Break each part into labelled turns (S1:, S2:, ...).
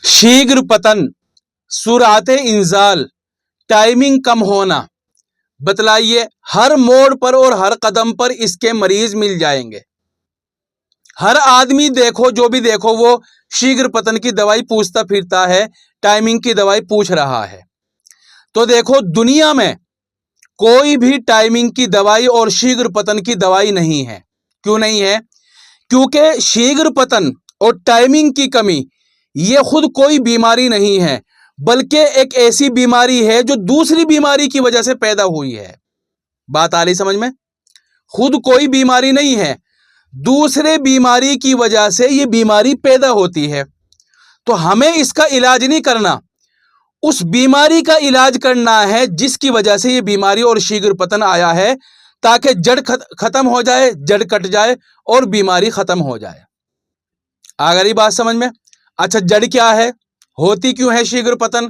S1: शीघ्र पतन, सुराते इंजाल, टाइमिंग कम होना। बतलाइए, हर मोड़ पर और हर कदम पर इसके मरीज मिल जाएंगे। हर आदमी देखो, जो भी देखो, वो शीघ्र पतन की दवाई पूछता फिरता है, टाइमिंग की दवाई पूछ रहा है। तो देखो, दुनिया में कोई भी टाइमिंग की दवाई और शीघ्र पतन की दवाई नहीं है। क्यों नहीं है? क्योंकि शीघ्र पतन और टाइमिंग की कमी ये खुद कोई बीमारी नहीं है, बल्कि एक ऐसी बीमारी है जो दूसरी बीमारी की वजह से पैदा हुई है। बात आ रही समझ में? खुद कोई बीमारी नहीं है, दूसरे बीमारी की वजह से ये बीमारी पैदा होती है। तो हमें इसका इलाज नहीं करना, उस बीमारी का इलाज करना है जिसकी वजह से ये बीमारी और शीघ्र पतन आया है, ताकि जड़ खत्म हो जाए, जड़ कट जाए और बीमारी खत्म हो जाए। आ गई बात समझ में? अच्छा, जड़ क्या है, होती क्यों है शीघ्र पतन?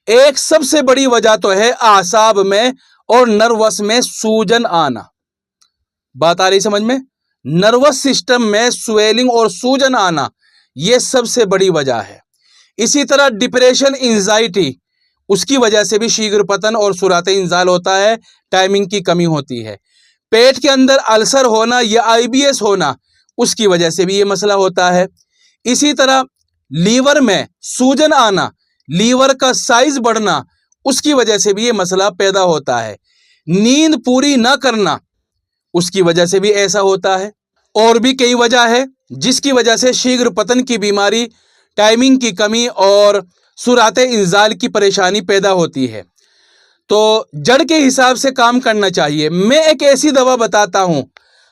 S1: एक सबसे बड़ी वजह तो है आसाब में और नर्वस में सूजन आना। बात आ रही समझ में? नर्वस सिस्टम में स्वेलिंग और सूजन आना, यह सबसे बड़ी वजह है। इसी तरह डिप्रेशन, एंजाइटी, उसकी वजह से भी शीघ्र पतन और सुराते इंजाल होता है, टाइमिंग की कमी होती है। पेट के अंदर अल्सर होना या आईबीएस होना, उसकी वजह से भी ये मसला होता है। इसी तरह लीवर में सूजन आना, लीवर का साइज बढ़ना, उसकी वजह से भी ये मसला पैदा होता है। नींद पूरी ना करना, उसकी वजह से भी ऐसा होता है। और भी कई वजह है जिसकी वजह से शीघ्र पतन की बीमारी, टाइमिंग की कमी और सुराते इंजाल की परेशानी पैदा होती है। तो जड़ के हिसाब से काम करना चाहिए। मैं एक ऐसी दवा बताता हूं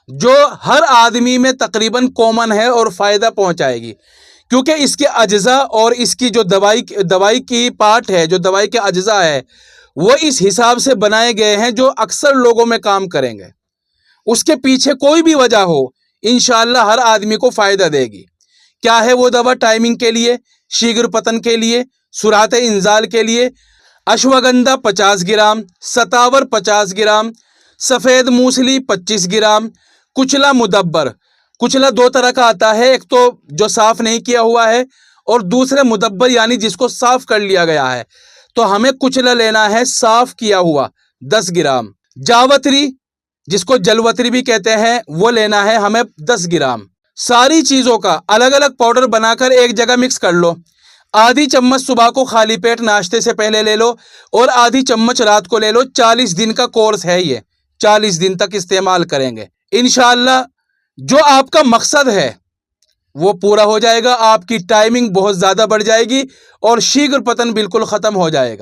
S1: जो हर आदमी में तकरीबन कॉमन है और फायदा पहुंचाएगी, क्योंकि इसके अज्जा और इसकी जो दवाई की पार्ट है, जो दवाई के अज्जा है, वो इस हिसाब से बनाए गए हैं जो अक्सर लोगों में काम करेंगे। उसके पीछे कोई भी वजह हो, इंशाअल्लाह हर आदमी को फायदा देगी। क्या है वो दवा? टाइमिंग के लिए, शीघ्र पतन के लिए, सुराते इंजाल के लिए अश्वगंधा 50 ग्राम, सतावर 50 ग्राम, सफ़ेद मूसली 25 ग्राम, कुचला मुदब्बर। कुचला दो तरह का आता है, एक तो जो साफ नहीं किया हुआ है और दूसरे मुदब्बर यानी जिसको साफ कर लिया गया है। तो हमें कुचला लेना है साफ किया हुआ 10 ग्राम। जावत्री, जिसको जलवत्री भी कहते हैं, वो लेना है हमें 10 ग्राम। सारी चीज़ों का अलग अलग पाउडर बनाकर एक जगह मिक्स कर लो। आधी चम्मच सुबह को खाली पेट नाश्ते से पहले ले लो और आधी चम्मच रात को ले लो। 40 दिन का कोर्स है ये, 40 दिन तक इस्तेमाल करेंगे। इंशाअल्लाह जो आपका मकसद है वो पूरा हो जाएगा, आपकी टाइमिंग बहुत ज़्यादा बढ़ जाएगी और शीघ्र पतन बिल्कुल ख़त्म हो जाएगा।